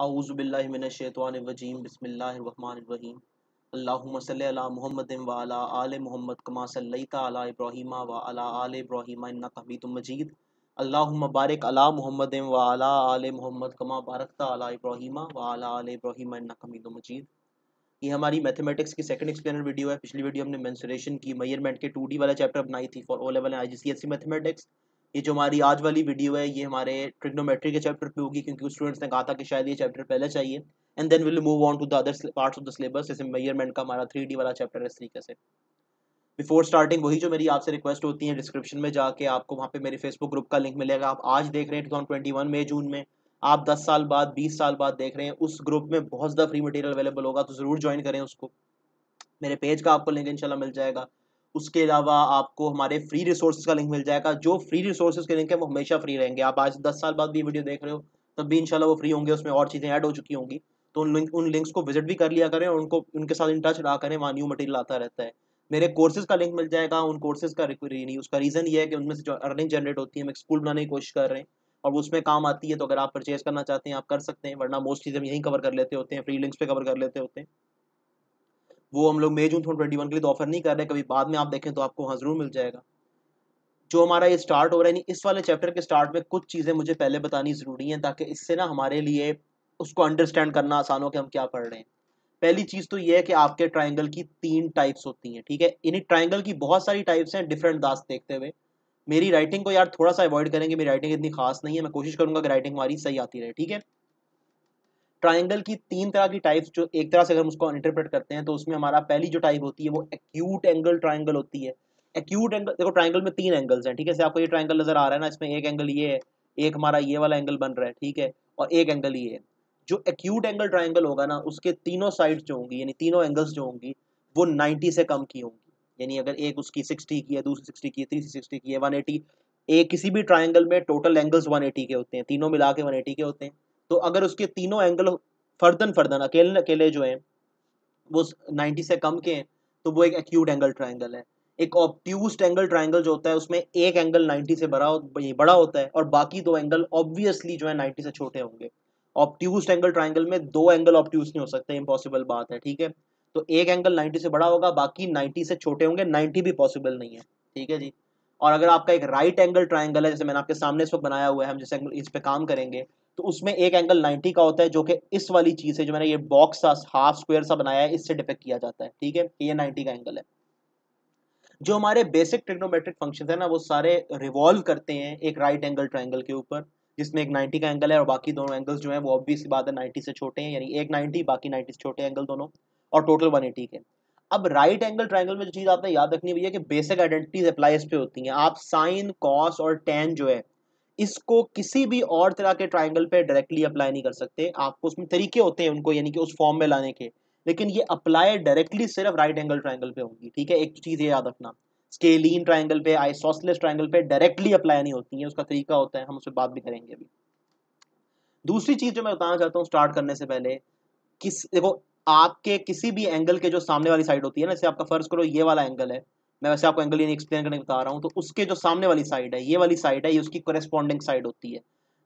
औज़ुबिल्लाहि मिनश्शैतानिर्रजीम बिस्मिल्लाहिर्रहमानिर्रहीम अल्लाहुम्मा सल्लि अला मुहम्मदिन व अला आलि मुहम्मद कमा सल्लैता अला इब्राहीम व अला आलि इब्राहीम इन्नका हमीदुम मजीद अल्लाहुम्मा बारिक अला मुहम्मदिन व अला आलि मुहम्मद कमा बारकता अला इब्राहीम व अला आलि इब्राहीम इन्नका हमीदुम मजीद। ये हमारी मैथमेटिक्स की सेकंड एक्सप्लेनर वीडियो है। पिछली वीडियो हमने मेंसुरेशन की मेजरमेंट के 2D वाला चैप्टर बनाई थी for O level IGCSE mathematics. ये जो हमारी आज वाली वीडियो है ये हमारे ट्रिग्नोमेट्री के चैप्टर पे होगी, क्योंकि स्टूडेंट्स ने कहा था कि शायद ये चैप्टर पहले चाहिए। And then will move on to the other parts of the syllabus, जैसे मेजरमेंट का हमारा 3D वाला चैप्टर है इस तरीके से। बिफोर स्टार्टिंग वही जो मेरी आपसे रिक्वेस्ट होती है, डिस्क्रिप्शन में जाके आपको वहाँ पे मेरे फेसबुक ग्रुप का लिंक मिलेगा। आप आज देख रहे हैं 2021 मई जून में, आप 10 साल बाद 20 साल बाद देख रहे हैं, उस ग्रुप में बहुत ज़्यादा फ्री मटेरियल अवेलेबल होगा, तो ज़रूर ज्वाइन करें उसको। मेरे पेज का आपको लिंक इंशाल्लाह मिल जाएगा। उसके अलावा आपको हमारे फ्री रिसोर्सेज का लिंक मिल जाएगा। जो फ्री रिसोर्सेज के लिंक है वो हमेशा फ्री रहेंगे। आप आज 10 साल बाद भी वीडियो देख रहे हो तब भी इंशाल्लाह वो फ्री होंगे, उसमें और चीज़ें ऐड हो चुकी होंगी। तो उन लिंक्स को विजिट भी कर लिया करें और उनको उनके साथ इन टच रहा करें, वहाँ न्यू मटेरियल आता रहता है। मेरे कोर्सेज का लिंक मिल जाएगा। उन कोर्सेज का नहीं, उसका रीज़न ये है कि उनमें से जो अर्निंग जनरेट होती है, हम एक स्कूल बनाने की कोशिश कर रहे हैं और वो उसमें काम आती है। तो अगर आप परचेज करना चाहते हैं आप कर सकते हैं, वरना मोस्ट चीज़ें हम यहीं कवर कर लेते होते हैं, फ्री लिंक्स पे कवर कर लेते होते हैं। वो हम लोग मई जून 2021 के लिए तो ऑफर नहीं कर रहे, कभी बाद में आप देखें तो आपको वहाँ जरूर मिल जाएगा। जो हमारा ये स्टार्ट हो रहा है, नहीं इस वाले चैप्टर के स्टार्ट में कुछ चीज़ें मुझे पहले बतानी ज़रूरी हैं, ताकि इससे ना हमारे लिए उसको अंडरस्टैंड करना आसान हो कि हम क्या पढ़ रहे हैं। पहली चीज़ तो ये है कि आपके ट्राइंगल की 3 टाइप्स होती हैं, ठीक है। इन्हीं ट्राइंगल की बहुत सारी टाइप्स हैं डिफरेंट अंदाज देखते हुए। मेरी राइटिंग को यार थोड़ा सा अवॉइड करेंगे, मेरी राइटिंग इतनी खास नहीं है, मैं कोशिश करूंगा कि राइटिंग हमारी सही आती रहे, ठीक है। ट्राइंगल की 3 तरह की टाइप्स, जो एक तरह से अगर हम उसको इंटरप्रेट करते हैं तो उसमें हमारा पहली जो टाइप होती है वो एक्यूट एंगल ट्राइंगल होती है। एक्यूट एंगल, देखो ट्राइंगल में 3 एंगल्स हैं, ठीक है। जैसे आपको ये ट्राइंगल नजर आ रहा है ना, इसमें एक एंगल ये है, एक हमारा ये वाला एंगल बन रहा है, ठीक है, और एक एंगल ये है। जो एक्यूट एंगल ट्राइंगल होगा ना, उसके तीनों साइड्स जो होंगी, यानी तीनों एंगल्स जो होंगी, वो 90 से कम की होंगी। यानी अगर एक उसकी 60 की है, दूसरी 60 की है, तीसरी 60 की है, 180। एक किसी भी ट्राइंगल में टोटल एंगल्स 180 के होते हैं, तीनों मिला के 180 के होते हैं। तो अगर उसके तीनों एंगल फर्दन फर्दन अकेले अकेले जो है वो 90 से कम के हैं, तो वो एक एक्यूट एंगल ट्राइंगल है। एक ऑब्ट्यूज्ड एंगल ट्राइंगल जो होता है, उसमें एक एंगल 90 से बड़ा होता है और बाकी दो एंगल ऑब्वियसली जो है 90 से छोटे होंगे। ऑब्ट्यूज्ड एंगल ट्राइंगल में दो एंगल ऑब्ट्यूज नहीं हो सकते, इम्पॉसिबल बात है, ठीक है। तो एक एंगल 90 से बड़ा होगा, बाकी 90 से छोटे होंगे, 90 भी पॉसिबल नहीं है, ठीक है जी। और अगर आपका एक राइट एंगल ट्राइंगल है, जैसे मैंने आपके सामने इस वक्त बनाया हुआ है, हम जैसे इस पे काम करेंगे, तो उसमें एक एंगल 90 का होता है, जो कि इस वाली चीज है जो मैंने ये बॉक्स सा हाफ स्क्वायर सा बनाया है, इससे डिपेक्ट किया जाता है, ठीक है। ये 90 का एंगल है। जो हमारे बेसिक ट्रिग्नोमेट्रिक फंक्शन है ना, वो सारे रिवॉल्व करते हैं एक राइट एंगल ट्राइंगल के ऊपर, जिसमें एक 90 का एंगल है और बाकी दोनों एंगल्स जो है वो ऑब्वियस बात है 90 से छोटे हैं, यानी एक 90 बाकी 90 से छोटे एंगल दोनों, और टोटल 180 के। अब राइट एंगल ट्राइंगल में जो चीज आपने याद रखनी हुई है कि बेसिक आइडेंटिटीज अप्लाई इस पे होती हैं। आप साइन कॉस और टेन जो है, इसको किसी भी और तरह के ट्राइंगल पे डायरेक्टली अप्लाई नहीं कर सकते। आपको उसमें तरीके होते हैं उनको, यानी कि उस फॉर्म में लाने के, लेकिन ये अप्लाई डायरेक्टली सिर्फ राइट एंगल ट्राइंगल पे होंगी, ठीक है। एक चीज ये याद रखना, स्केलीन ट्राइंगल पे, आइसोसेलेस ट्राइंगल पे डायरेक्टली अप्लाई नहीं होती है, उसका तरीका होता है, हम उससे बात भी करेंगे अभी। दूसरी चीज जो मैं बताना चाहता हूँ स्टार्ट करने से पहले, किस देखो, आपके किसी भी एंगल के जो सामने वाली साइड होती है ना, जैसे आपका फर्ज करो ये वाला एंगल है, मैं वैसे आपको एंगल ये एक्सप्लेन करने बता रहा हूँ, तो उसके जो सामने वाली साइड है, ये वाली साइड है, ये उसकी कोरेस्पॉन्डिंग साइड होती है।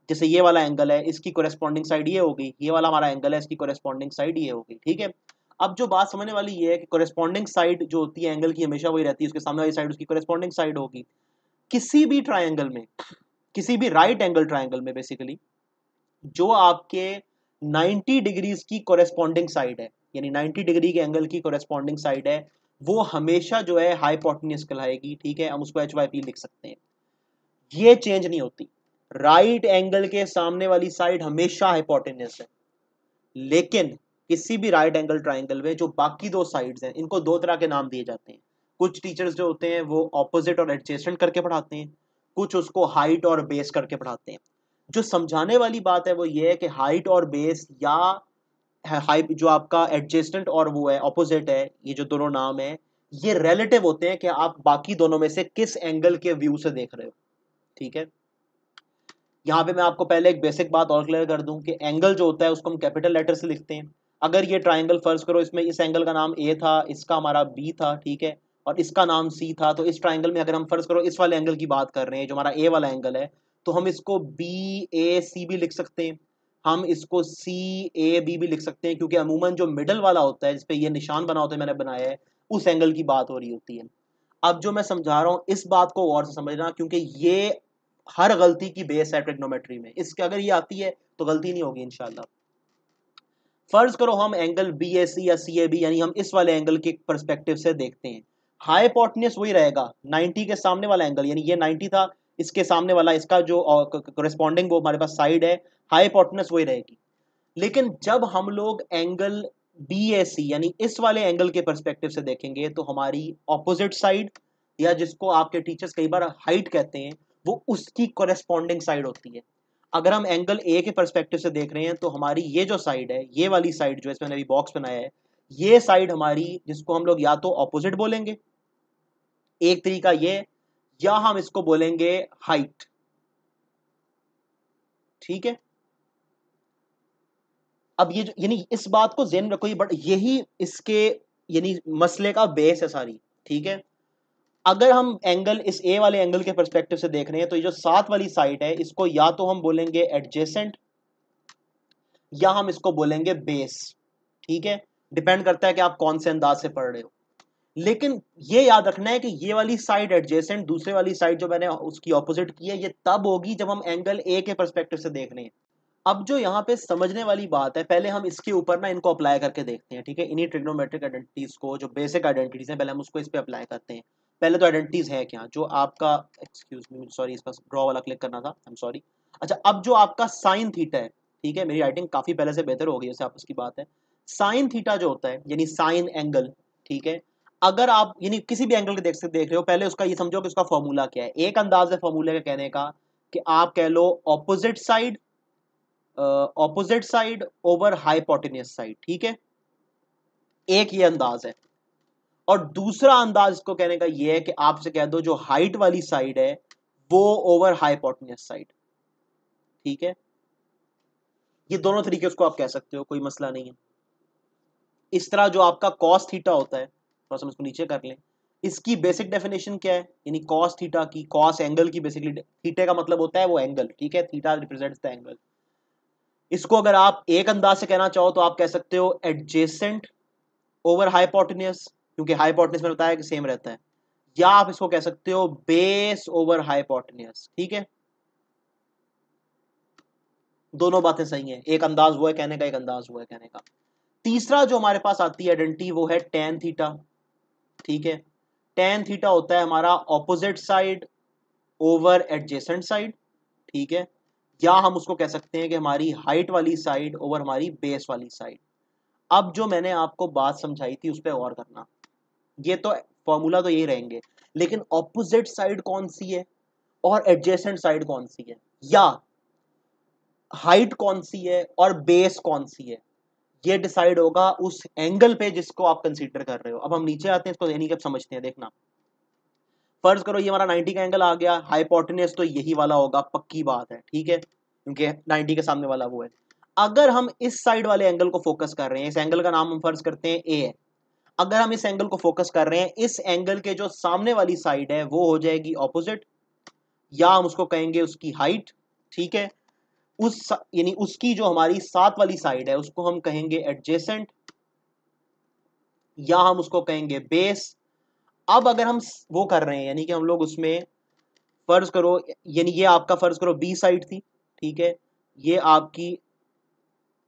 जैसे ये वाला एंगल है, इसकी कोरेस्पॉन्डिंग साइड ये होगी, ये वाला हमारा एंगल है, इसकी कोरेस्पॉन्डिंग साइड ये होगी, ठीक है। अब जो बात समझने वाली ये है कि कोरेस्पॉन्डिंग साइड जो होती है एंगल की, हमेशा वही रहती है, उसके सामने वाली साइड उसकी कोरेस्पॉन्डिंग साइड होगी। किसी भी ट्राइंगल में, किसी भी राइट एंगल ट्राइंगल में बेसिकली, जो आपके 90 डिग्रीज की कोरेस्पॉन्डिंग साइड है, यानी 90 डिग्री के एंगल की कोरेस्पॉन्डिंग साइड है, वो हमेशा जो है हाइपोटेन्यूज कहलाएगी, ठीक है। हम उसको HYP लिख सकते हैं, ये चेंज नहीं होती। राइट एंगल के सामने वाली साइड हमेशा हाइपोटेन्यूज है। लेकिन किसी भी राइट एंगल ट्राइंगल में जो बाकी दो साइड्स हैं, इनको दो तरह के नाम दिए जाते हैं। कुछ टीचर्स जो होते हैं वो ऑपोजिट और एडजेसेंट करके पढ़ाते हैं, कुछ उसको हाइट और बेस करके पढ़ाते हैं। जो समझाने वाली बात है वो ये है कि हाइट और बेस, या हाइट जो आपका एडजेसेंट और वो है ऑपोजिट है, ये जो दोनों नाम है, ये रिलेटिव होते हैं कि आप बाकी दोनों में से किस एंगल के व्यू से देख रहे हो, ठीक है। यहाँ पे मैं आपको पहले एक बेसिक बात और क्लियर कर दूं कि एंगल जो होता है उसको हम कैपिटल लेटर से लिखते हैं। अगर ये ट्राइंगल फर्ज करो, इसमें इस एंगल का नाम ए था, इसका हमारा बी था, ठीक है, और इसका नाम सी था, तो इस ट्राइंगल में अगर हम फर्ज करो इस वाले एंगल की बात कर रहे हैं, जो हमारा ए वाला एंगल है, तो हम इसको बी ए सी भी लिख सकते हैं। हम इसको सी ए बी भी लिख सकते हैं, क्योंकि अमूमन जो मिडल वाला होता है जिसपे ये निशान बना होता है मैंने बनाया है, उस एंगल की बात हो रही होती है। अब जो मैं समझा रहा हूं इस बात को और से समझना, क्योंकि ये हर गलती की बेस है ट्रिग्नोमेट्री में, इसके अगर ये आती है तो गलती नहीं होगी इंशाल्लाह। फर्ज करो हम एंगल बी ए सी या सी ए बी, यानी हम इस वाले एंगल के परस्पेक्टिव से देखते हैं। हाइपोटेन्यूज वही रहेगा 90 के सामने वाला एंगल, यानी ये 90 था, इसके सामने वाला इसका जो कोरेस्पॉन्डिंग वो हमारे पास साइड है, हाइपोटेन्यूज वही रहेगी। लेकिन जब हम लोग एंगल बी ए सी यानी इस वाले एंगल के परस्पेक्टिव से देखेंगे तो हमारी ऑपोजिट साइड, या जिसको आपके टीचर्स कई बार हाइट कहते हैं, वो उसकी कोरेस्पॉन्डिंग साइड होती है। अगर हम एंगल ए के परस्पेक्टिव से देख रहे हैं तो हमारी ये जो साइड है, ये वाली साइड जो इसमें अभी बॉक्स बनाया है, ये साइड हमारी, जिसको हम लोग या तो ऑपोजिट बोलेंगे, एक तरीका ये, या हम इसको बोलेंगे हाइट। ठीक है, अब ये यानी इस बात को ज़हन में रखो, बट यही इसके यानी मसले का बेस है सारी। ठीक है, अगर हम एंगल इस ए वाले एंगल के परस्पेक्टिव से देख रहे हैं तो ये जो साथ वाली साइड है इसको या तो हम बोलेंगे एडजेसेंट या हम इसको बोलेंगे बेस। ठीक है, डिपेंड करता है कि आप कौन से अंदाज से पढ़ रहे हो। लेकिन ये याद रखना है कि ये वाली साइड एडजेसेंट, दूसरे वाली साइड जो मैंने उसकी ऑपोजिट की है, ये तब होगी जब हम एंगल ए के परस्पेक्टिव से देख रहे हैं। अब जो यहाँ पे समझने वाली बात है, पहले हम इसके ऊपर ना इनको अप्लाई करके देखते हैं। ठीक है, इन्हीं ट्रिग्नोमेट्रिक आइडेंटिटीज को, जो बेसिक आइडेंटिटीज हैं, पहले हम उसको इस पे अप्लाई करते हैं। पहले तो आइडेंटिटीज है क्या, जो आपका, एक्सक्यूज मी सॉरी, इसका ड्रॉ वाला क्लिक करना था, आई एम सॉरी। अच्छा, अब जो आपका साइन थीटा है, ठीक है, मेरी राइटिंग काफी पहले से बेहतर हो गई है, जैसे आपस की बात है। साइन थीटा जो होता है यानी साइन एंगल, ठीक है, अगर आप यानी किसी भी एंगल के देख रहे हो, पहले उसका ये समझो कि उसका फॉर्मूला क्या है। एक अंदाज है फॉर्मूले का कहने का कि आप कह लो opposite side over hypotenuse side. ठीक है, एक ये अंदाज है। और दूसरा अंदाज इसको कहने का ये है कि आपसे कह दो जो हाइट वाली साइड है वो ओवर हाइपोटेन्यूस साइड। ठीक है, ये दोनों तरीके उसको आप कह सकते हो, कोई मसला नहीं है। इस तरह जो आपका कॉस थीटा होता है, थोड़ा सा इसको नीचे कर लें, इसकी बेसिक डेफिनेशन क्या है, यानी कॉस थीटा की, कॉस एंगल की, बेसिकली थीटा का मतलब होता है वो एंगल। ठीक है, थीटा रिप्रेजेंट्स द एंगल। इसको अगर आप एक अंदाज से कहना चाहो तो आप कह सकते हो एडजेसेंट ओवर हाइपोटेन्यूस, क्योंकि हाइपोटेन्यूस में बताया कि सेम रहता है। या आप इसको कह सकते हो बेस ओवर हाइपोटेन्यूस। ठीक है, दोनों बातें सही हैं, एक अंदाज वो है कहने का, एक अंदाज वो है कहने का। तीसरा जो हमारे पास आती है आइडेंटिटी वो है टेन थीटा। ठीक है, टेन थीटा होता है हमारा opposite side over adjacent side. ठीक है, या हम उसको कह सकते हैं कि हमारी हाइट वाली साइड ओवर हमारी बेस वाली साइड। अब जो मैंने आपको बात समझाई थी उस पर गौर करना, ये तो फॉर्मूला तो यही रहेंगे, लेकिन ऑपोजिट साइड कौन सी है और एडजेसेंट साइड कौन सी है, या हाइट कौन सी है और बेस कौन सी है, ये डिसाइड होगा उस एंगल पे जिसको आप कंसीडर कर रहे हो। अब हम नीचे आते हैं, इसको यानी कि समझते हैं। देखना, फर्ज करो ये हमारा 90 का एंगल आ गया, हाइपोटेन्यूस तो यही वाला होगा, पक्की बात है। ठीक है, क्योंकि 90 के सामने वाला वो है। अगर हम इस साइड वाले एंगल को फोकस कर रहे हैं, इस एंगल का नाम हम फर्ज करते हैं ए है, अगर हम इस एंगल को फोकस कर रहे हैं, इस एंगल के जो सामने वाली साइड है वो हो जाएगी ऑपोजिट, या हम उसको कहेंगे उसकी हाइट। ठीक है, उस यानी उसकी जो हमारी साथ वाली साइड है उसको हम कहेंगे एडजेसेंट, या हम उसको कहेंगे बेस। अब अगर हम वो कर रहे हैं यानी कि हम लोग उसमें फर्ज करो, यानी ये आपका फर्ज करो बी साइड थी। ठीक है, ये आपकी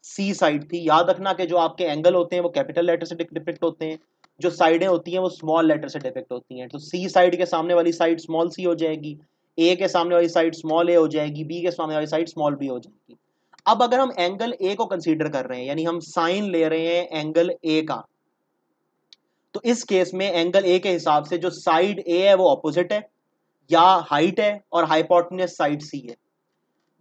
सी साइड थी। याद रखना कि जो आपके एंगल होते हैं वो कैपिटल लेटर से डिपिक्ट होते हैं, जो साइडें होती हैं वो स्मॉल लेटर से डिपिक्ट होती हैं। तो सी साइड के सामने वाली साइड स्मॉल सी हो जाएगी, ए के सामने वाली साइड स्मॉल ए हो जाएगी, बी के सामने वाली साइड स्मॉल बी हो जाएगी। अब अगर हम एंगल ए को कंसीडर कर रहे हैं, यानी हम साइन ले रहे हैं एंगल ए का, तो इस केस में एंगल ए के हिसाब से जो साइड ए है वो ऑपोजिट है, या हाइट है, और हाइपोटेन्यूस साइड सी है।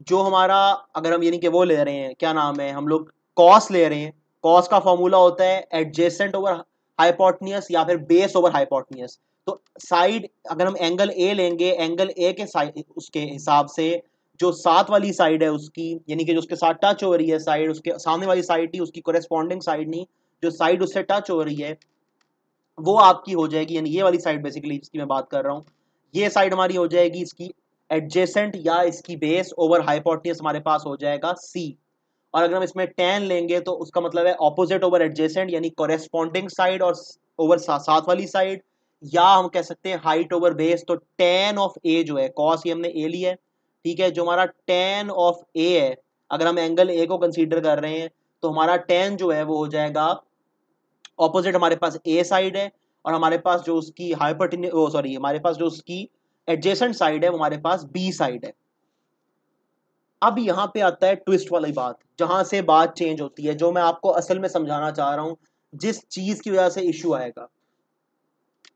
जो हमारा, अगर हम यानी कि वो ले रहे हैं, क्या नाम है, हम लोग कॉस ले रहे हैं, कॉस का फॉर्मूला होता है एडजेसेंट ओवर हाइपोटेन्यूस या फिर बेस ओवर हाइपोटेन्यूस। तो साइड, अगर हम एंगल ए लेंगे, एंगल ए के साइड उसके हिसाब से जो साथ वाली साइड है उसकी, यानी कि जो उसके साथ टच हो रही है साइड, उसके सामने वाली साइड नहीं, उसकी कोरेस्पॉन्डिंग साइड नहीं, जो साइड उससे टच हो रही है वो आपकी हो जाएगी, यानी ये वाली साइड बेसिकली जिसकी मैं बात कर रहा हूँ, ये साइड हमारी हो जाएगी इसकी एडजेसेंट या इसकी बेस ओवर हाइपोटेन्यूस, हमारे पास हो जाएगा सी। और अगर हम इसमें tan लेंगे तो उसका मतलब है ऑपोजिट ओवर एडजेसेंट, यानी कॉरेस्पॉन्डिंग साइड और ओवर साथ वाली साइड, या हम कह सकते हैं हाइट ओवर बेस। तो tan ऑफ ए जो है, cos ये हमने ए लिया है, ठीक है, जो हमारा tan ऑफ ए है, अगर हम एंगल ए को कंसीडर कर रहे हैं तो हमारा tan जो है वो हो जाएगा ऑपोजिट, हमारे पास ए साइड है, और हमारे पास जो उसकी हाइपोटेन्यूज सॉरी हमारे पास जो उसकी एडजेसेंट साइड है वो हमारे पास बी साइड है। अब यहां पे आता है ट्विस्ट वाली बात, जहां से बात चेंज होती है, जो मैं आपको असल में समझाना चाह रहा हूं, जिस चीज की वजह से इश्यू आएगा।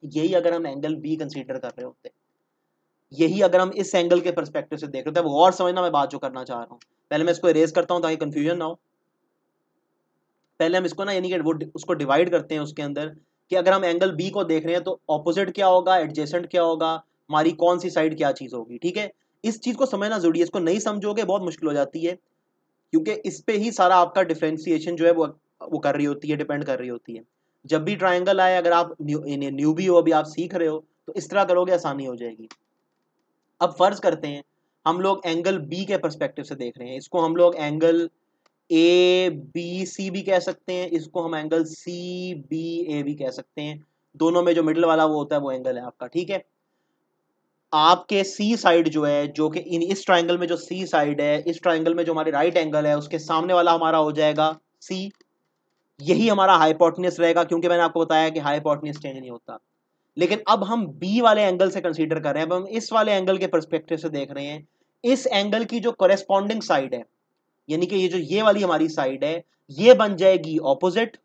यही अगर हम एंगल बी कंसीडर कर रहे होते, यही अगर हम इस एंगल के परस्पेक्टिव से देख रहे थे, वो और समझना मैं बात जो करना चाह रहा हूं। पहले मैं इसको इरेज करता हूं ताकि कंफ्यूजन ना हो। पहले हम इसको ना यानी कि वो उसको डिवाइड करते हैं उसके अंदर, कि अगर हम एंगल बी को देख रहे हैं तो ऑपोजिट क्या होगा, एडजेसेंट क्या होगा, हमारी कौन सी साइड क्या चीज होगी, ठीक है। इस चीज को समझना जरूरी है, इसको नहीं समझोगे बहुत मुश्किल हो जाती है, क्योंकि इस पे ही सारा आपका डिफरेंशिएशन जो है वो कर रही होती है, डिपेंड कर रही होती है। जब भी ट्राइंगल आए, अगर आप न्यू भी हो, अभी आप सीख रहे हो, तो इस तरह करोगे, आसानी हो जाएगी। अब फर्ज करते हैं हम लोग एंगल बी के परस्पेक्टिव से देख रहे हैं, इसको हम लोग एंगल ए बी सी भी कह सकते हैं, इसको हम एंगल सी बी ए भी कह सकते हैं। दोनों में जो मिडल वाला वो होता है वो एंगल है आपका, ठीक है। आपके सी साइड जो है, जो कि इस ट्राइंगल में जो सी साइड है, इस ट्राइंगल में जो हमारे राइट एंगल है, उसके सामने वाला हमारा हो जाएगा सी। यही हमारा हाइपोटेन्यूज रहेगा, क्योंकि मैंने आपको बताया कि हाइपोटेन्यूज चेंज नहीं होता। लेकिन अब हम बी वाले एंगल से कंसीडर कर रहे हैं, अब हम इस वाले एंगल के परस्पेक्टिव से देख रहे हैं। इस एंगल की जो कॉरेस्पॉन्डिंग साइड है, यानी कि ये वाली हमारी साइड है, ये बन जाएगी ऑपोजिट,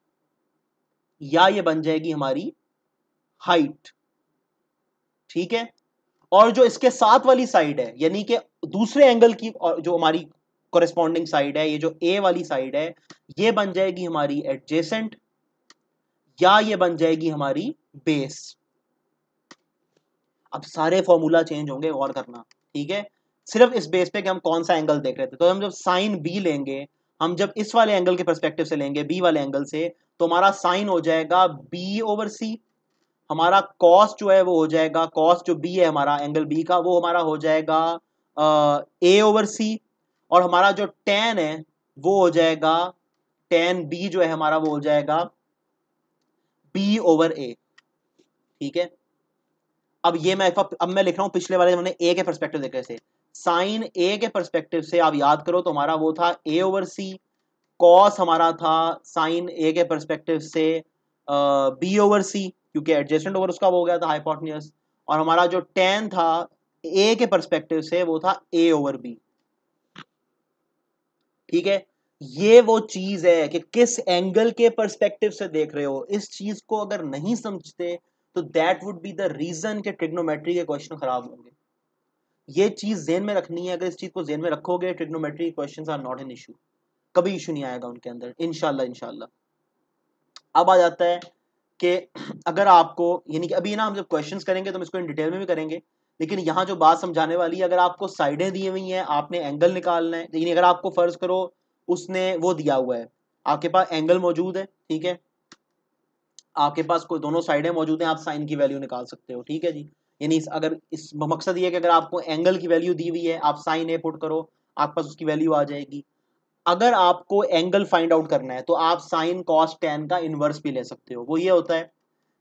या ये बन जाएगी हमारी हाइट, ठीक है। और जो इसके साथ वाली साइड है, यानी कि दूसरे एंगल की और जो हमारी कॉरेस्पॉन्डिंग साइड है, ये जो ए वाली साइड है, ये बन जाएगी हमारी एडजेसेंट, या ये बन जाएगी हमारी बेस। अब सारे फॉर्मूला चेंज होंगे, गौर करना, ठीक है। सिर्फ इस बेस पे कि हम कौन सा एंगल देख रहे थे, तो हम जब साइन बी लेंगे, हम जब इस वाले एंगल के परस्पेक्टिव से लेंगे, बी वाले एंगल से, तो हमारा साइन हो जाएगा बी ओवर सी। हमारा कॉस जो है वो हो जाएगा, कॉस जो बी है हमारा एंगल बी का, वो हमारा हो जाएगा ए ओवर सी। और हमारा जो टेन है वो हो जाएगा, टेन बी जो है हमारा वो हो जाएगा बी ओवर ए, ठीक है। अब मैं लिख रहा हूं पिछले वाले हमने ए के परस्पेक्टिव देखे थे, साइन ए के परस्पेक्टिव से आप याद करो तो हमारा वो था ए ओवर सी। कॉस हमारा था साइन ए के परस्पेक्टिव से बी ओवर सी, क्योंकि एडजेसेंट ओवर उसका वो हो गया था हाइपोटेन्यूज। और हमारा जो टेन था ए के परस्पेक्टिव से वो था ए ओवर बी, ठीक है। ये वो चीज है कि किस एंगल के परस्पेक्टिव से देख रहे हो। इस चीज को अगर नहीं समझते तो that would be the reason कि ट्रिग्नोमेट्री के क्वेश्चन खराब होंगे। ये चीज जेन में रखनी है, अगर इस चीज को जेन में रखोगे, trigonometry questions are not an issue, कभी इशू नहीं आएगा उनके अंदर, इंशाल्लाह इंशाल्लाह। अब आ जाता है कि अगर आपको, यानी कि अभी ना हम जब क्वेश्चंस करेंगे तो हम इसको इन डिटेल में भी करेंगे, लेकिन यहाँ जो बात समझाने वाली है, अगर आपको साइडें दी हुई हैं, आपने एंगल निकालना है, यानी अगर आपको फर्ज करो उसने वो दिया हुआ है, आपके पास एंगल मौजूद है, ठीक है, आपके पास कोई दोनों साइडें मौजूद हैं, आप साइन की वैल्यू निकाल सकते हो, ठीक है जी। यानी अगर इस मकसद ये है कि अगर आपको एंगल की वैल्यू दी हुई है, आप साइन ए पुट करो, आपके पास उसकी वैल्यू आ जाएगी। अगर आपको एंगल फाइंड आउट करना है तो आप साइन कॉस टेन का इनवर्स भी ले सकते हो। वो ये होता है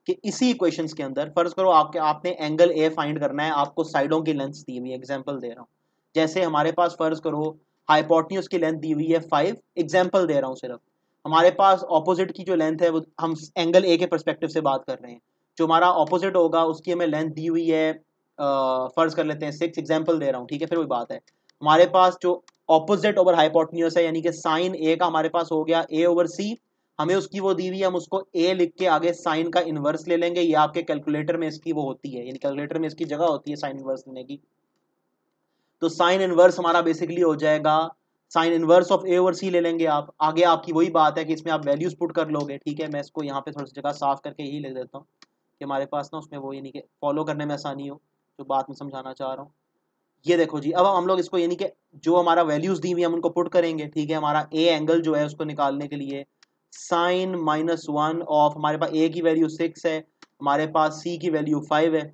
कि इसी इक्वेशंस के अंदर फर्ज करो आपने एंगल ए फाइंड करना है, आपको साइडों की लेंथ दी हुई है, एग्जांपल दे रहा हूं, जैसे हमारे पास फर्ज करो हाइपोटेन्यूज की लेंथ दी हुई है 5, एग्जांपल दे रहा हूं सिर्फ। हमारे पास ऑपोजिट की जो लेंथ है वो हम एंगल ए के परस्पेक्टिव से बात कर रहे हैं, जो हमारा ऑपोजिट होगा उसकी हमें लेंथ दी हुई है, फर्ज कर लेते हैं 6, एग्जांपल दे रहा हूं, ठीक है। फिर वही बात है, हमारे पास जो ऑपोजिट ओवर हाइपोटेन्यूज है, यानी कि साइन ए का हमारे पास हो गया ए ओवर सी, हमें उसकी वो दी हुई है, हम उसको ए लिख के आगे साइन का इनवर्स ले लेंगे, ये आपके कैलकुलेटर में इसकी वो होती है, यानी कैलकुलेटर में इसकी जगह होती है साइन इनवर्स लेने की। तो साइन इनवर्स हमारा बेसिकली हो जाएगा sine inverse of A over C ले लेंगे आप। आगे आपकी वही बात है कि इसमें आप वैल्यूज पुट कर लोगे, ठीक है। मैं इसको यहाँ पे थोड़ी सी जगह साफ करके यही लिख देता हूँ कि हमारे पास ना उसमें वो, यानी कि फॉलो करने में आसानी हो, जो बात मैं समझाना चाह रहा हूँ। ये देखो जी, अब हम लोग इसको यानी कि जो हमारा वैल्यूज दी हुई है हम उनको पुट करेंगे, ठीक है। हमारा ए एंगल जो है उसको निकालने के लिए साइन -1 ऑफ, हमारे पास ए की वैल्यू 6 है, हमारे पास सी की वैल्यू 5 है,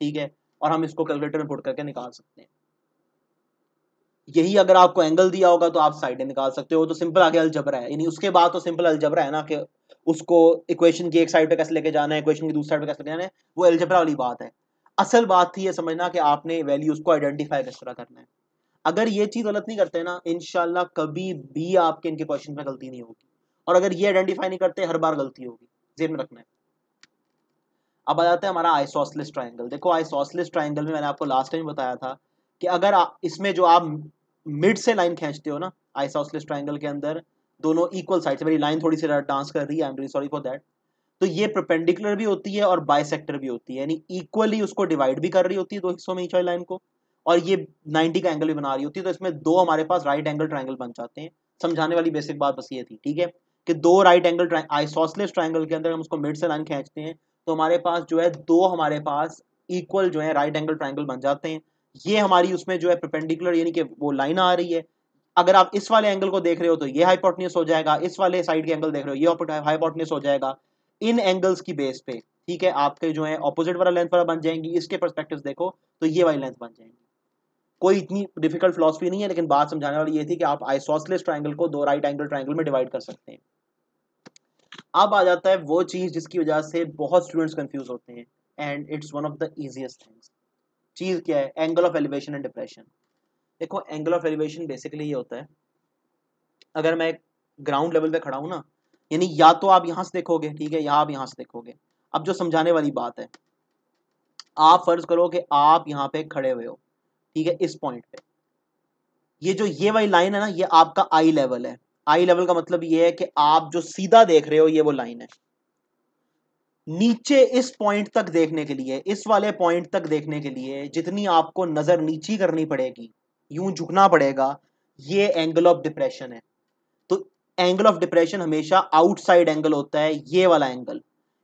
ठीक है। और हम इसको कैलकुलेटर में पुट करके निकाल सकते हैं। यही अगर आपको एंगल दिया होगा तो आप साइडें निकाल सकते हो। तो सिंपल आगे अलजबरा है, यानी उसके बाद तो सिंपल अलजबरा है ना, कि उसको इक्वेशन की एक साइड पे कैसे लेके जाना है, इक्वेशन की दूसरी साइड पे कैसे लेके जाना है, वो अलजबरा वाली बात है। असल बात थी ये समझना कि आपने वैल्यूज को आइडेंटिफाई किस तरह करना है। अगर ये चीज गलत नहीं करते ना, इंशाल्लाह कभी भी आपके इनके क्वेश्चन में गलती नहीं होगी। और अगर ये आइडेंटिफाई नहीं करते, हर बार गलती होगी, जेहन में रखना है। अब आ जाता है हमारा आइसोसेलेस ट्रायंगल। देखो आइसोसेलेस ट्रायंगल में मैंने आपको लास्ट टाइम बताया था कि अगर इसमें जो आप मिड से लाइन खींचते हो ना आइसोसेलेस ट्रायंगल के अंदर, दोनों इक्वल साइड से, मेरी लाइन थोड़ी सी डांस कर रही है, I am really sorry for that. तो ये परपेंडिकुलर भी होती है और बाइसेक्टर भी होती है, यानी इक्वली उसको डिवाइड भी कर रही होती है दो हिस्सों में ईच वाली लाइन को, और ये 90 का एंगल भी बना रही होती है। तो इसमें दो हमारे पास राइट एंगल ट्रायंगल बन जाते हैं। समझाने वाली बेसिक बात बस ये थी, ठीक है, कि दो राइट एंगल आइसोसेलेस ट्रायंगल के अंदर हम उसको मिड से लाइन खींचते हैं, तो हमारे पास जो है दो हमारे पास इक्वल जो है राइट एंगल ट्रायंगल बन जाते हैं। ये हमारी उसमें जो है परपेंडिकुलर, यानी कि वो लाइन आ रही है। अगर आप इस वाले एंगल को देख रहे हो तो ये हाइपोटेन्यूज हो जाएगा, इस वाले साइड के एंगल देख रहे हो ये हाइपोटेन्यूज हो जाएगा। इन एंगल्स की बेस पे, ठीक है, आपके जो है ऑपोजिट वाला लेंथ वाला बन जाएंगी, इसके परस्पेक्टिव देखो तो ये वाली लेंथ बन जाएंगी। कोई इतनी डिफिकल्ट फिलॉसफी नहीं है, लेकिन बात समझाने वाली ये थी कि आप आइसोसेलेस ट्रायंगल को दो राइट एंगल ट्रायंगल में डिवाइड कर सकते हैं। अब आ जाता है वो चीज जिसकी वजह से बहुत स्टूडेंट्स कंफ्यूज होते हैं, and it's one of the easiest things. चीज क्या है? Angle of elevation and depression. देखो एंगल ऑफ एलिवेशन बेसिकली ये होता है, अगर मैं ग्राउंड लेवल पे खड़ा हूं ना, यानी या तो आप यहां से देखोगे, ठीक है, या आप यहां से देखोगे। अब जो समझाने वाली बात है, आप फर्ज करो कि आप यहां पे खड़े हुए हो, ठीक है, इस पॉइंट पे। ये जो ये वाली लाइन है ना, ये आपका आई लेवल है। आई लेवल का मतलब ये है कि आप जो सीधा देख रहे हो ये वो लाइन है। नीचे इस पॉइंट तक देखने के लिए, इस वाले पॉइंट तक देखने के लिए जितनी आपको नजर नीची करनी पड़ेगी, यूं झुकना पड़ेगा, ये एंगल ऑफ डिप्रेशन है। तो एंगल ऑफ डिप्रेशन हमेशा आउटसाइड एंगल होता है, ये वाला एंगल।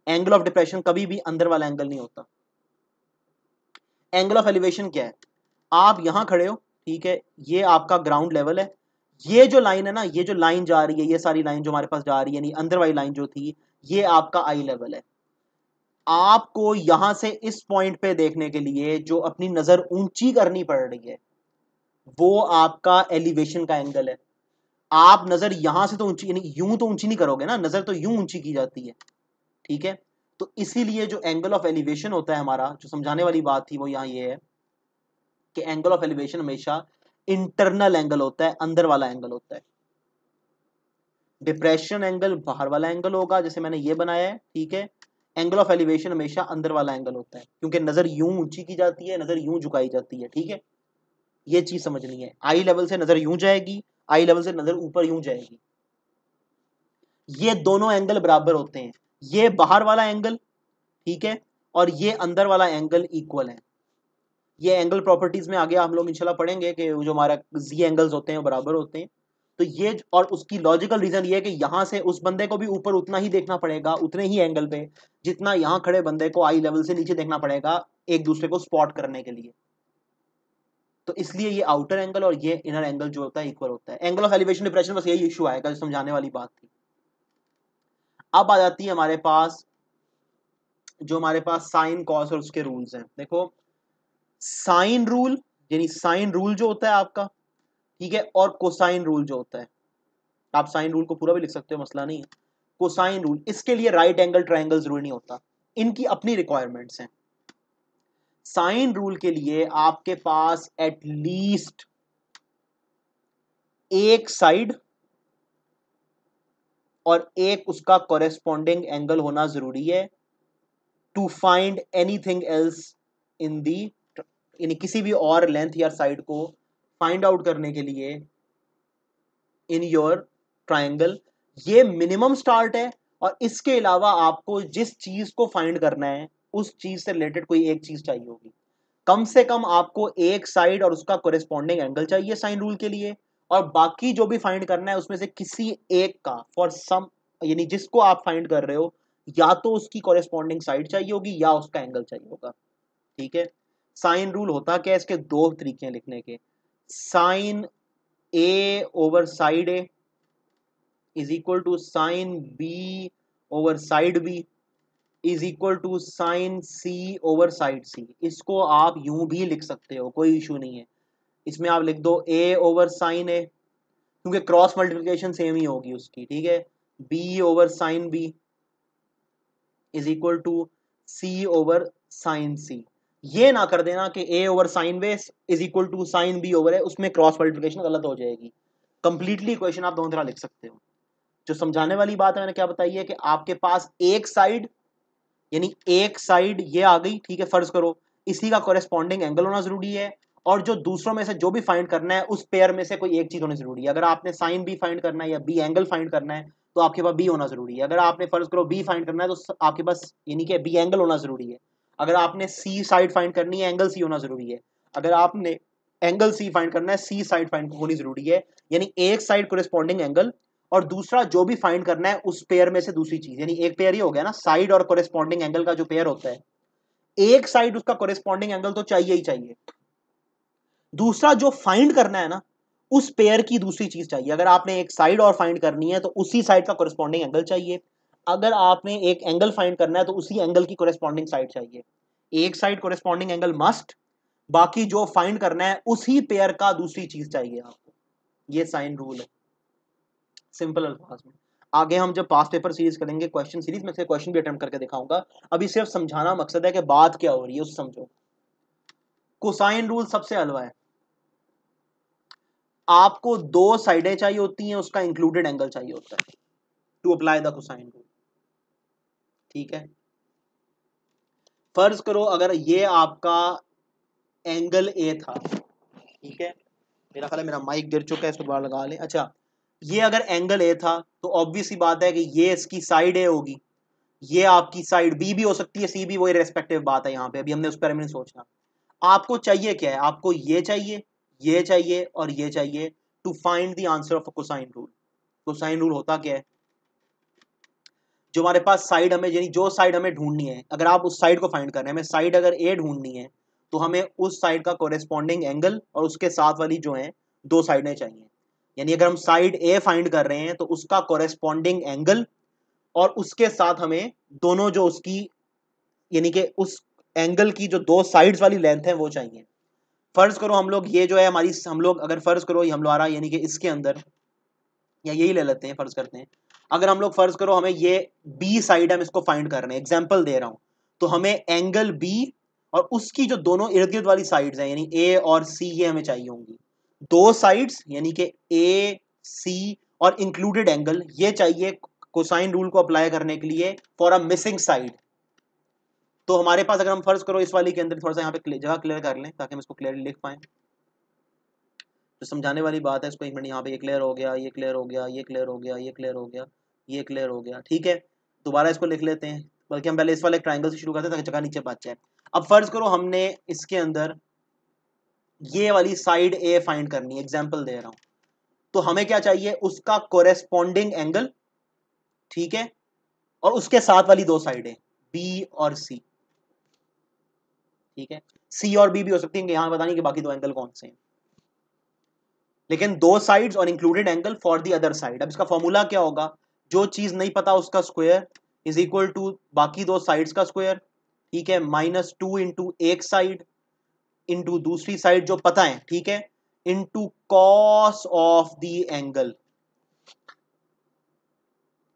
एंगल ऑफ डिप्रेशन कभी भी अंदर वाला एंगल नहीं होता। एंगल ऑफ एलिवेशन क्या है? आप यहां खड़े हो, ठीक है, ये आपका ग्राउंड लेवल है। ये जो लाइन है ना, ये जो लाइन जा रही है, ये सारी लाइन जो हमारे पास जा रही है, यानी अंदर वाली लाइन जो थी, ये आपका आई लेवल है। आपको यहां से इस पॉइंट पे देखने के लिए जो अपनी नजर ऊंची करनी पड़ रही है, वो आपका एलिवेशन का एंगल है। आप नजर यहां से तो ऊंची, यानी यूं तो ऊंची नहीं करोगे ना, नजर तो यूं ऊंची की जाती है, ठीक है। तो इसीलिए जो एंगल ऑफ एलिवेशन होता है हमारा, जो समझाने वाली बात थी वो यहां ये है कि एंगल ऑफ एलिवेशन हमेशा इंटरनल एंगल होता है, अंदर वाला एंगल होता है। डिप्रेशन एंगल बाहर वाला एंगल होगा, जैसे मैंने ये बनाया है, ठीक है। एंगल ऑफ एलिवेशन हमेशा अंदर वाला एंगल होता है, क्योंकि नजर यूं ऊंची की जाती है, नजर यूं झुकाई जाती है, ठीक है। ये चीज समझनी है, आई लेवल से नजर यूं जाएगी, आई लेवल से नजर ऊपर यूं जाएगी। ये दोनों एंगल बराबर होते हैं। ये बाहर वाला एंगल, ठीक है, और ये अंदर वाला एंगल इक्वल है। ये एंगल प्रॉपर्टीज में आगे हम लोग इंशाल्लाह पढ़ेंगे कि जो हमारा जी एंगल्स होते हैं वो बराबर होते हैं। तो ये, और उसकी लॉजिकल रीजन ये है कि यहां से उस बंदे को भी ऊपर उतना ही देखना पड़ेगा, उतने ही एंगल पे, जितना यहां खड़े बंदे को आई लेवल से नीचे देखना पड़ेगा, एक दूसरे को स्पॉट करने के लिए। तो इसलिए ये आउटर एंगल और ये इनर एंगल जो होता है इक्वल होता है। एंगल ऑफ एलिवेशन डिप्रेशन, बस यही इशू आएगा जो समझाने वाली बात थी। अब आ जाती है हमारे पास, जो हमारे पास साइन कॉस और उसके रूल्स हैं। देखो साइन रूल, यानी साइन रूल जो होता है आपका, ठीक है, और कोसाइन रूल जो होता है, आप साइन रूल को पूरा भी लिख सकते हो, मसला नहीं है। कोसाइन रूल, इसके लिए राइट एंगल ट्रायंगल जरूरी नहीं होता, इनकी अपनी रिक्वायरमेंट्स हैं। साइन रूल के लिए आपके पास एटलीस्ट एक साइड और एक उसका कॉरेस्पॉन्डिंग एंगल होना जरूरी है, to find anything else in the, यानी किसी भी और लेंथ या साइड को फाइंड आउट करने के लिए इन योर ट्रायंगल। ये मिनिमम स्टार्ट है, और इसके अलावा आपको जिस चीज को फाइंड करना है उस चीज से रिलेटेड कोई एक चीज चाहिए होगी। कम से कम आपको एक साइड और उसका कोरेस्पॉन्डिंग एंगल चाहिए साइन रूल के लिए, और बाकी जो भी फाइंड करना है उसमें से किसी एक का, फॉर सम, यानी जिसको आप फाइंड कर रहे हो, या तो उसकी कोरेस्पॉन्डिंग साइड चाहिए होगी या उसका एंगल चाहिए होगा, ठीक है। साइन रूल होता क्या है? इसके दो तरीके हैं लिखने के। Sine A over side A is equal to sine B over side B is equal to sine C over side C. इसको आप यूं भी लिख सकते हो, कोई इशू नहीं है। इसमें आप लिख दो a ओवर साइन a, क्योंकि क्रॉस मल्टीप्लिकेशन सेम ही होगी उसकी, ठीक है। b over sine b is equal to c over sine c। ये ना कर देना कि a over sine b is equal to sine b over है, उसमें क्रॉस मल्टीप्लिकेशन गलत हो जाएगी। कंप्लीटली इक्वेशन आप दोनों तरह लिख सकते हो। जो समझाने वाली बात है मैंने क्या बताई है कि आपके पास एक साइड, यानी एक साइड ये आ गई, ठीक है, फर्ज करो इसी का कोरेस्पॉन्डिंग एंगल होना जरूरी है, और जो दूसरों में से जो भी फाइंड करना है उस पेयर में से कोई एक चीज होनी जरूरी है। अगर आपने साइन बी फाइंड करना है या बी एंगल फाइंड करना है तो आपके पास बी होना जरूरी है। अगर आपने फर्ज करो बी फाइंड करना है तो आपके पास यानी कि बी एंगल होना जरूरी है। अगर आपने सी साइड फाइंड करनी है एंगल सी होना जरूरी है। अगर आपने एंगल सी फाइंड करना है सी साइड फाइंड होनी जरूरी है। यानी एक साइड कोरेस्पॉन्डिंग एंगल और दूसरा जो भी फाइंड करना है उस पेयर में से दूसरी चीज, यानी एक पेयर ही हो गया ना, साइड और कोरेस्पॉन्डिंग एंगल का जो पेयर होता है, एक साइड उसका कोरेस्पॉन्डिंग एंगल तो चाहिए ही चाहिए, दूसरा जो फाइंड करना है ना उस पेयर की दूसरी चीज चाहिए। अगर आपने एक साइड और फाइंड करनी है तो उसी साइड का कोरेस्पॉन्डिंग एंगल चाहिए। अगर आपने एक एंगल फाइंड करना है तो उसी एंगल की कोरेस्पॉन्डिंग साइड चाहिए। एक साइड कोरेस्पॉन्डिंग एंगल मस्ट, बाकी जो फाइंड करना है उसी पेयर का दूसरी चीज चाहिए आपको। ये साइन रूल है सिंपल अल्फाज में। आगे हम जब पास्ट पेपर सीरीज करेंगे क्वेश्चन सीरीज में से क्वेश्चन भी अटेम्प्ट करके दिखाऊंगा। अभी सिर्फ समझाना मकसद है कि बात क्या हो रही है उस समझो। कोसाइन रूल सबसे हलवा है। आपको दो साइडें चाहिए होती हैं, उसका इंक्लूडेड एंगल चाहिए होता है to apply the cosine rule, ठीक है। फर्ज करो अगर ये आपका एंगल ए था, ठीक है, मेरा ख्याल है मेरा माइक गिर चुका है, इसको दोबारा लगा लें। अच्छा, ये अगर एंगल ए था तो ऑब्वियस सी बात है कि ये इसकी साइड ए होगी, ये आपकी साइड बी भी हो सकती है, सी भी, वही रेस्पेक्टिव बात है यहाँ पे, अभी हमने उस पर नहीं सोचना। आपको चाहिए क्या है, आपको ये चाहिए और ये चाहिए to find the answer of cosine rule. Cosine rule होता क्या है, जो हमारे पास साइड हमें, यानी जो साइड हमें ढूंढनी है, अगर आप उस साइड को फाइंड कर रहे हैं, हमें साइड अगर ए ढूंढनी है तो हमें उस साइड का कोरेस्पॉन्डिंग एंगल और उसके साथ वाली जो है दो साइडें चाहिए। यानी अगर हम साइड ए फाइंड कर रहे हैं तो उसका कोरेस्पॉन्डिंग एंगल और उसके साथ हमें दोनों जो उसकी, यानी कि उस एंगल की जो दो साइड्स वाली लेंथ है वो चाहिए। फर्ज करो हम लोग ये जो है हमारी, हम लोग अगर फर्ज करो ये हम लोग आ रहा है, यानी कि इसके अंदर, या यही ले लेते हैं, फर्ज करते हैं अगर हम लोग फर्ज करो हमें ये बी साइड हम इसको फाइंड कर रहे हैं, एग्जांपल दे रहा हूं, तो हमें एंगल बी और उसकी जो दोनों इर्द गिर्द वाली साइड्स हैं यानी ए और सी, ये हमें चाहिए होंगी। दो साइड्स यानी कि ए सी और इंक्लूडेड एंगल ये चाहिए कोसाइन रूल को अप्लाई करने के लिए फॉर अ मिसिंग साइड। तो हमारे पास अगर हम फर्ज करो इस वाली के अंदर, थोड़ा सा यहाँ पे जगह क्लियर कर लें ताकि हम इसको क्लियरली लिख पाए, तो समझाने वाली बात है इसको। एक मिनट, यहाँ पे ये क्लियर हो गया, ये क्लियर हो गया, ये क्लियर हो गया, ये क्लियर हो गया, ये क्लियर हो गया, ठीक है। दोबारा इसको लिख लेते हैं, बल्कि हम पहले इस वाले ट्राइंगल से शुरू करते हैं ताकि जगह नीचे बच जाए। अब फर्ज करो हमने इसके अंदर ये वाली साइड ए फाइंड करनी है, एग्जाम्पल दे रहा हूं, तो हमें क्या चाहिए, उसका कोरेस्पॉन्डिंग एंगल, ठीक है, और उसके साथ वाली दो साइडें बी और सी, ठीक है। सी और बी भी हो सकती है, यहां बतानी कि बाकी दो एंगल कौन से हैं, लेकिन दो साइड्स और included angle for the other side. अब इसका फॉर्मूला क्या होगा, जो चीज नहीं पता उसका स्क्वायर इज इक्वल टू बाकी दो साइड्स का स्क्वायर, ठीक है, -2 इंटू एक साइड इंटू दूसरी साइड जो पता है, ठीक है, into cos of the angle,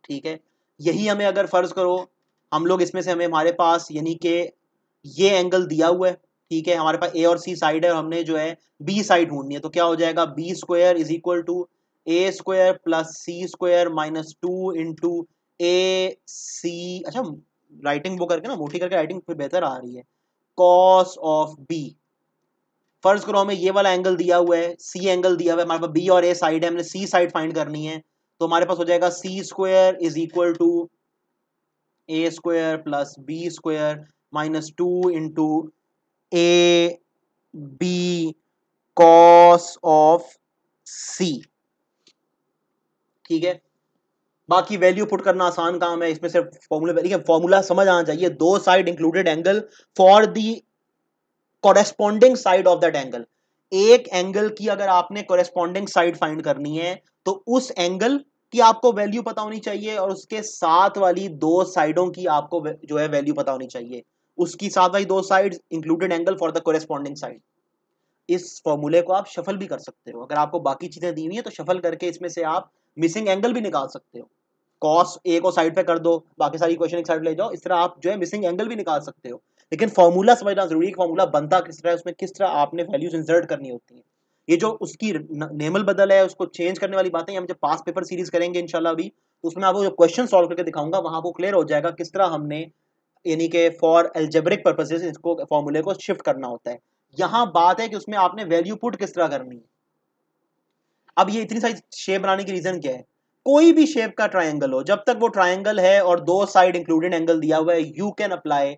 ठीक है। यही हमें अगर फर्ज करो हम लोग इसमें से हमें हमारे पास यानी कि ये एंगल दिया हुआ है, ठीक है, हमारे पास ए और सी साइड है और हमने जो है बी साइड ढूंढनी है, तो क्या हो जाएगा, B square is equal to A square plus C square -2 into A C. अच्छा, राइटिंग वो करके ना मोटी करके राइटिंग फिर बेहतर आ रही है, कॉस ऑफ बी। फर्ज करो हमें ये वाला एंगल दिया हुआ है, सी एंगल दिया हुआ है, हमारे पास बी और ए साइड है, हमने सी साइड फाइंड करनी है, तो हमारे पास हो जाएगा C square is equal to A square plus B square -2 into A B cos of C, ठीक है। बाकी वैल्यू पुट करना आसान काम है, इसमें सिर्फ फॉर्मूला, फॉर्मूला समझ आना चाहिए, दो side included angle for the corresponding side of that angle. एक एंगल की अगर आपने कॉरेस्पॉन्डिंग साइड फाइंड करनी है तो उस एंगल की आपको वैल्यू पता होनी चाहिए और उसके साथ वाली दो साइडों की आपको जो है वैल्यू पता होनी चाहिए, उसकी साथ वाली दो side included angle for the corresponding side. इस फॉर्मूले को आप शफल भी कर सकते हो। अगर आपको बाकी चीजें दी हुई है तो शफल करके इसमें से आप मिसिंग एंगल भी निकाल सकते हो। कॉस ए को साइड पे कर दो, बाकी सारी इक्वेशन एक साइड ले जाओ, इस तरह आप जो है मिसिंग एंगल भी निकाल सकते हो। लेकिन फॉर्मूला समझना जरूरी है, फॉर्मूला बनता किस तरह है, उसमें किस तरह आपने वैल्यूज इंसर्ट करनी होती है। ये जो उसकी नेमल बदल है उसको चेंज करने वाली बातें हम जब पास पेपर सीरीज करेंगे इंशाल्लाह अभी, तो उसमें आपको जो क्वेश्चन सॉल्व करके दिखाऊंगा वहां आपको क्लियर हो जाएगा किस तरह हमने यानी कि फॉर एल्जेब्रिक पर्पसेस इसको फॉर्मूले को शिफ्ट करना होता है। यहाँ बात है कि उसमें आपने वैल्यू पुट किस तरह करनी है। अब ये इतनी सारी शेप बनाने की रीजन क्या है, कोई भी शेप का ट्राइंगल हो, जब तक वो ट्राइंगल है और दो साइड इंक्लूडेड एंगल दिया हुआ है, you can apply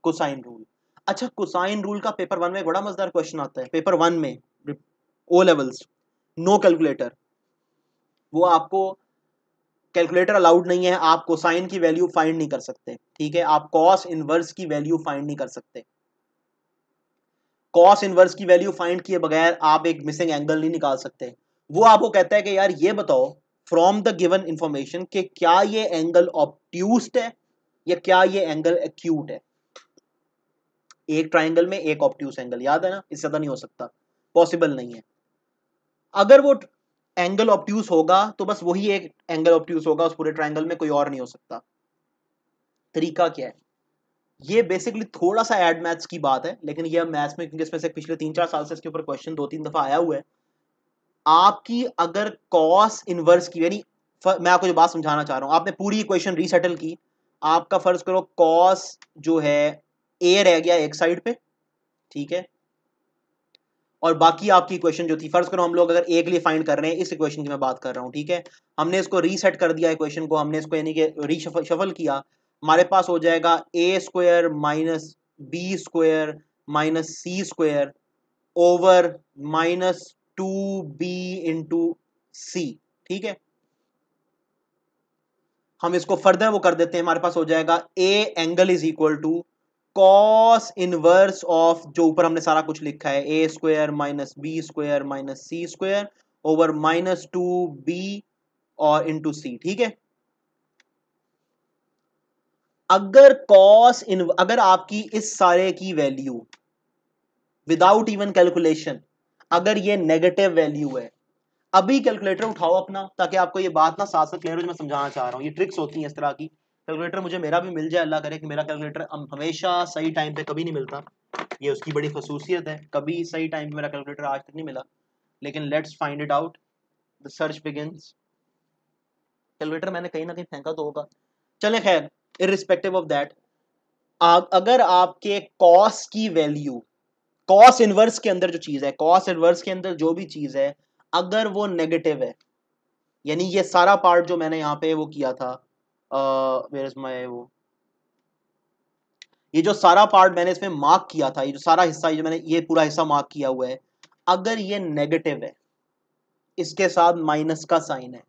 cosine rule. अच्छा, कोसाइन रूल का पेपर वन में बड़ा मजेदार क्वेश्चन आता है, पेपर वन में ओ लेवल्स, नो कैलकुलेटर, वो आपको कैलकुलेटर अलाउड नहीं है, आप कोसाइन की वैल्यू फाइंड नहीं कर सकते, ठीक है, आप कॉस इनवर्स की वैल्यू फाइंड नहीं कर सकते। कॉस इनवर्स की वैल्यू फाइंड किए बगैर आप एक मिसिंग एंगल नहीं निकाल सकते। वो आपको कहता है कि यार ये बताओ फ्रॉम द गिवन इंफॉर्मेशन कि क्या ये एंगल ऑब्ट्यूस्ड है या क्या ये एंगल एक्यूट है। एक ट्राइंगल में एक ऑब्ट्यूस एंगल, याद है ना, इससे ज्यादा नहीं हो सकता, पॉसिबल नहीं है। अगर वो एंगल ऑब्ट्यूस होगा तो बस वही एक एंगल ऑब्ट्यूस होगा उस पूरे ट्राइंगल में, कोई और नहीं हो सकता। तरीका क्या है, ये बेसिकली थोड़ा सा एड मैथ्स की बात है, लेकिन ये मैथ्स में क्योंकि इसमें से पिछले 3-4 साल से इसके ऊपर क्वेश्चन 2-3 दफा आया हुआ है। आपकी अगर कॉस इनवर्स की यानी मैं आपको जो बात समझाना चाह रहा हूं, आपने पूरी इक्वेशन रीसेटल की, आपका फर्ज करो कॉस जो है ए रह गया एक साइड पे, ठीक है, और बाकी आपकी इक्वेशन जो थी, फर्ज करो हम लोग अगर ए के लिए फाइंड कर रहे हैं, इस इक्वेशन की मैं बात कर रहा हूं, ठीक है, हमने इसको रीसेट कर दिया इक्वेशन को, हमने इसको यानी कि रीशफल किया, हमारे पास हो जाएगा A square minus B square minus C square over minus 2b into C, ठीक है। हम इसको फर्दर वो कर देते हैं, हमारे पास हो जाएगा A angle is equal to cos inverse of जो ऊपर हमने सारा कुछ लिखा है, A square minus B square minus C square over minus 2b और इंटू सी, ठीक है। अगर आपकी इस सारे की वैल्यू विदाउट इवन कैलकुलेशन अगर ये नेगेटिव वैल्यू है, अभी कैलकुलेटर उठाओ अपना, ताकि आपको ये बात ना साथ साथ क्लियर हो जो मैं समझाना चाह रहा हूँ। ये ट्रिक्स होती हैं इस तरह की, कैलकुलेटर मुझे मेरा भी मिल जाए, अल्लाह करे कि मेरा कैलकुलेटर हमेशा सही टाइम पे कभी नहीं मिलता, ये उसकी बड़ी खसूसियत है, कभी सही टाइम पे मेरा कैलकुलेटर आज तक नहीं मिला, लेकिन let's find it out, the search begins. Calculator मैंने कहीं ना कहीं फेंका तो होगा, चले खैर, इररिस्पेक्टिव ऑफ दैट, अगर आपके कॉस की वैल्यू, कॉस इनवर्स के अंदर जो चीज है, कॉस इनवर्स के अंदर जो भी चीज है, अगर वो नेगेटिव है, यानी ये सारा पार्ट जो मैंने यहाँ पे वो किया था, वेयर इज माय वो, ये जो सारा पार्ट मैंने इसमें मार्क किया था, ये जो सारा हिस्सा, ये जो मैंने ये पूरा हिस्सा मार्क किया हुआ है, अगर ये नेगेटिव है, इसके साथ माइनस का साइन है,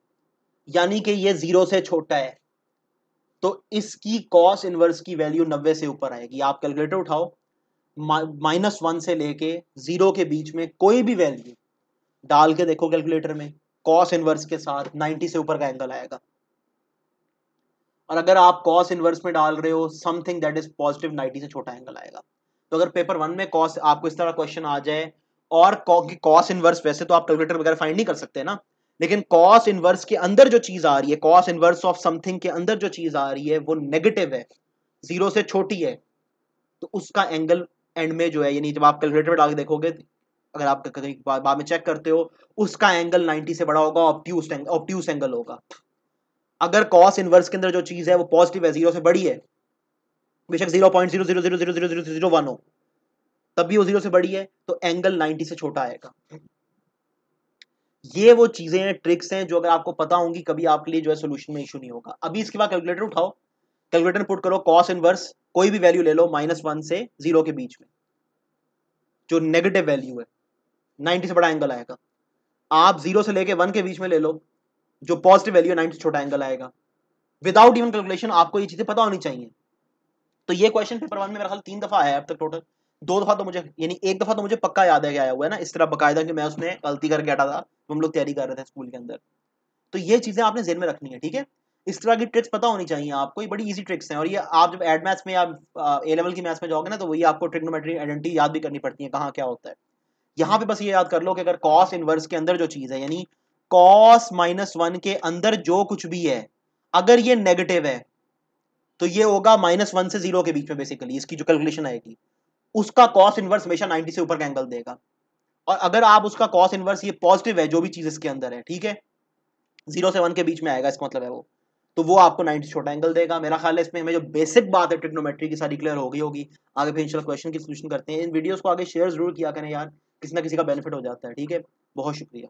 यानी कि ये 0 से छोटा है, तो इसकी कॉस इनवर्स की वैल्यू 90 से ऊपर आएगी। आप कैलकुलेटर उठाओ, -1 से लेके 0 के बीच में कोई भी वैल्यू डाल के देखो कैलकुलेटर में, कॉस इनवर्स के साथ 90 से ऊपर का एंगल आएगा। और अगर आप कॉस इनवर्स में डाल रहे हो समथिंग दैट इज पॉजिटिव, 90 से छोटा एंगल आएगा। तो अगर पेपर वन में कॉस आपको इस तरह क्वेश्चन आ जाए, और कॉस इनवर्स वैसे तो आप कैलकुलेटर वगैरह फाइंड नहीं कर सकते ना, लेकिन कॉस इनवर्स के अंदर जो चीज आ रही है, कॉस इनवर्स ऑफ समथिंग के अंदर जो चीज आ रही है वो नेगेटिव है, 0 से छोटी है, तो उसका एंगल एंड में जो है, यानी जब आप कैलकुलेटर में डाल के देखोगे, अगर आप कहीं बाद में चेक करते हो, उसका एंगल 90 से बड़ा होगा, ऑब्ट्यूस एंगल होगा। अगर कॉस इनवर्स के अंदर जो चीज है वो पॉजिटिव है, 0 से बड़ी है, बेशक 0.00000001 हो, तब भी वो 0 से बड़ी है, तो एंगल 90 से छोटा आएगा। ये वो चीजें हैं, ट्रिक्स हैं, जो अगर आपको पता होंगी कभी आपके लिए जो है सोल्यूशन में इशू नहीं होगा। अभी इसके बाद कैलकुलेटर उठाओ, कैलकुलेटर पुट करो कॉस इनवर्स, कोई भी वैल्यू ले लो -1 से 0 के बीच में, जो नेगेटिव वैल्यू है, 90 से बड़ा एंगल आएगा। आप 0 से लेके 1 के बीच में ले लो, जो पॉजिटिव वैल्यू है 90 से छोटा एंगल आएगा। विदाउट इवन कैलकुलेशन आपको ये चीजें पता होनी चाहिए। तो ये क्वेश्चन पेपर वन में मेरा ख्याल 3 दफा आया है अब तक टोटल, 2 दफा तो मुझे, यानी एक दफा तो मुझे पक्का याद है कि आया हुआ है ना, इस तरह बकायदा कि मैं उसमें गलती करके हटा था, तो हम लोग तैयारी कर रहे थे स्कूल के अंदर। तो ये चीजें आपने जेहन में रखनी है, ठीक है, इस तरह की ट्रिक्स पता होनी चाहिए आपको, ये बड़ी इजी ट्रिक्स हैं। और ये आप जब एड मैथ्स में या ए लेवल की मैथ्स में जाओगे ना, तो वही आपको ट्रिग्नोमेट्री आइडेंटिटी याद भी करनी पड़ती है, कहाँ क्या होता है। यहां पे बस ये याद कर लो कि अगर कॉस इनवर्स के अंदर जो चीज है, यानी कॉस -1 के अंदर जो कुछ भी है, अगर ये नेगेटिव है तो ये होगा -1 से 0 के बीच में, बेसिकली इसकी जो कैलकुलेशन आएगी उसका कॉस इनवर्स हमेशा 90 से ऊपर का एंगल देगा। और अगर आप उसका कॉस इनवर्स, ये पॉजिटिव है जो भी चीज इसके अंदर है, ठीक है, 0 से 1 के बीच में आएगा, इसका मतलब है वो, तो वो आपको 90 छोटा एंगल देगा। मेरा ख्याल है इसमें हमें जो बेसिक बात है ट्रिग्नोमेट्री की सारी क्लियर हो गई होगी। आगे फिर इंशाल्लाह क्वेश्चन की सॉल्यूशन करते हैं। इन वीडियोस को आगे शेयर जरूर किया करें यार, किसी ना किसी का बेनिफिट हो जाता है। ठीक है, बहुत शुक्रिया।